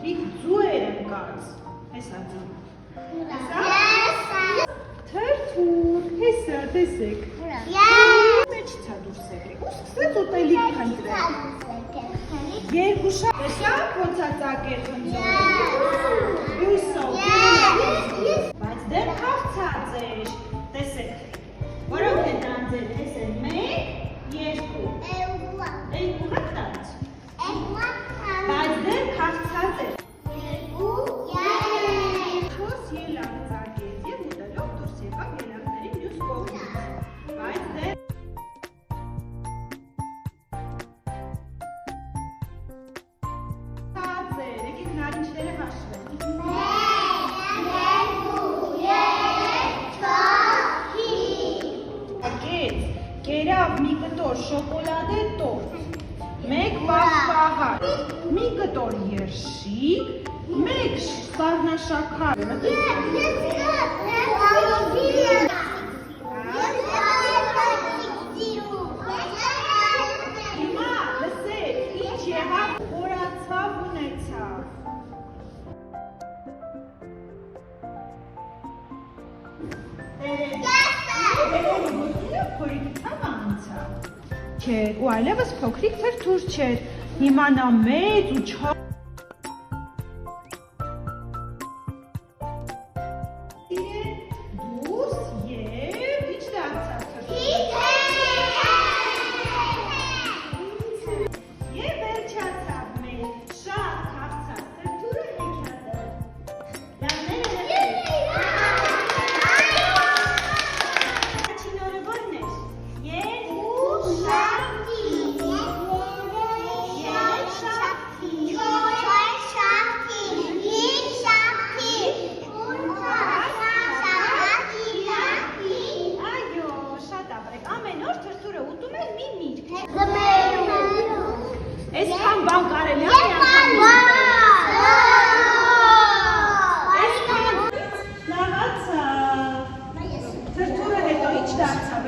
փոքրիկ ձուեր ընկած։ Հեսա ձու։ Թրթուր, հեսա, տեսեք։ Մեջիցա դուրս եկեք, ու սկսեց ուտելիք խնդրել։ Երկու շա, տեսա, ոնց է ծակեր խնդրել։ Հյուսով, բայց դեռ հաղթած էր, տեսեք, որով է տանձել, տեսեք, մեկ, երկու, երկու հաղթած, բայց դեռ հաղթած էր, չոս ելակ ծակեց և ուտելով դուրս եկավ ելակների մյուս կողմից, բայց դեռ հաղթած էր, եկեք նարինջները հաշվենք։ Կերավ մի կտոր շոկոլադե տորտ, մեկ պաղպաղար, մի կտոր երշիկ, մեկ սառնաշաքար։ Հիմա լսեք, ինչ եղավ, խորացավ ունեցավ։ Չէր, ու այլևս փոքրիկ թրթուր չէր, հիմա նա մեծ ու չար դուրս և ինչ դարձավ թրթուրը։ Եվ վերջացավ մեր շատ հաղթած թրթուրը հեքիաթը։ Լավները լսեք։ Առաջին օրը ո՞րն էր։ Այսքան բան կարելի է լավացավ։ Թրթուրը հետո ինչ դարձավ,